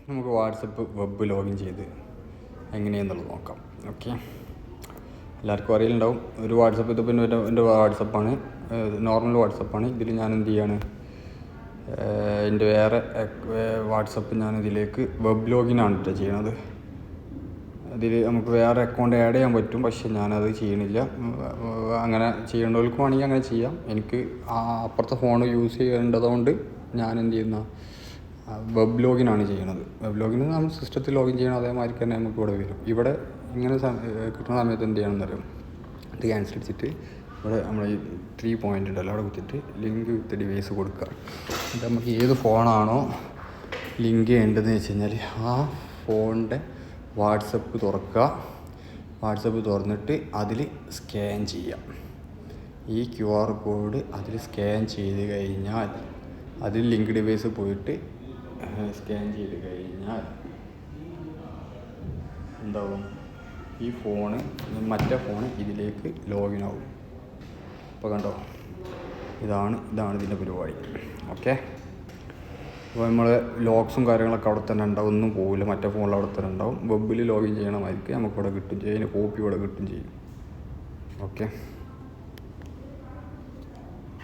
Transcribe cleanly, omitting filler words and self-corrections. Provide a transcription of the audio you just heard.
നമുക്ക് WhatsApp web login ചെയ്ത് എങ്ങനെയെന്നുള്ളത് നോക്കാം. ഓക്കെ, എല്ലാവർക്കും അറിയില്ലുണ്ടാവും. ഒരു വാട്സപ്പ്, ഇത് പിന്നെ എൻ്റെ വാട്സപ്പാണ്, നോർമൽ വാട്സപ്പാണ്. ഇതിൽ ഞാൻ എന്ത് ചെയ്യാണ്, എൻ്റെ വേറെ വാട്സപ്പ് ഞാനിതിലേക്ക് വെബ് ലോഗിനാണ് കേട്ടോ ചെയ്യണത്. അതിൽ നമുക്ക് വേറെ അക്കൗണ്ട് ആഡ് ചെയ്യാൻ പറ്റും, പക്ഷെ ഞാനത് ചെയ്യണില്ല. അങ്ങനെ ചെയ്യേണ്ടവർക്ക് വേണമെങ്കിൽ അങ്ങനെ ചെയ്യാം. എനിക്ക് അപ്പുറത്തെ ഫോൺ യൂസ് ചെയ്യേണ്ടതുകൊണ്ട് ഞാൻ എന്ത് ചെയ്യുന്ന വെബ് ലോഗിനാണ് ചെയ്യണത്. വെബ് ലോഗിന് നമ്മൾ സിസ്റ്റത്തിൽ ലോഗിൻ ചെയ്യണം, അതേമാതിരി തന്നെ നമുക്ക് ഇവിടെ വരും. ഇവിടെ ഇങ്ങനെ കിട്ടുന്ന സമയത്ത് എന്ത് ചെയ്യണമെന്ന് അറിയാം, ഇത് ക്യാൻസൽ അടിച്ചിട്ട് ഇവിടെ നമ്മൾ ഈ 3 പോയിൻ്റ് ഉണ്ടല്ലോ അവിടെ കുത്തിയിട്ട് ലിങ്ക് വിത്ത് ഡിവൈസ് കൊടുക്കുക. എന്നിട്ട് നമുക്ക് ഏത് ഫോണാണോ ലിങ്ക് ചെയ്യേണ്ടതെന്ന് വെച്ച് കഴിഞ്ഞാൽ ആ ഫോണിൻ്റെ വാട്സപ്പ് തുറക്കുക. വാട്സപ്പ് തുറന്നിട്ട് അതിൽ സ്കാൻ ചെയ്യാം. ഈ QR കോഡ് അതിൽ സ്കാൻ ചെയ്ത് കഴിഞ്ഞാൽ അതിൽ ലിങ്ക് ഡിവൈസ് പോയിട്ട് സ്കാൻ ചെയ്ത് കഴിഞ്ഞാൽ എന്താവും, ഈ ഫോണ് മറ്റേ ഫോണ് ഇതിലേക്ക് ലോഗിൻ ആവും. അപ്പോൾ കണ്ടോ, ഇതാണ് ഇതിൻ്റെ പരിപാടി. ഓക്കെ, അപ്പോൾ നമ്മൾ ലോഗ്സും കാര്യങ്ങളൊക്കെ അവിടെ തന്നെ ഉണ്ടാവും, ഒന്നും പോകില്ല. മറ്റേ ഫോണിൽ അവിടെ തന്നെ ഉണ്ടാവും. വെബിൽ ലോഗിൻ ചെയ്യണമായിരിക്കും നമുക്കിവിടെ കിട്ടും ചെയ്യും, അതിന് കോപ്പി ഇവിടെ കിട്ടും ചെയ്യും. ഓക്കെ.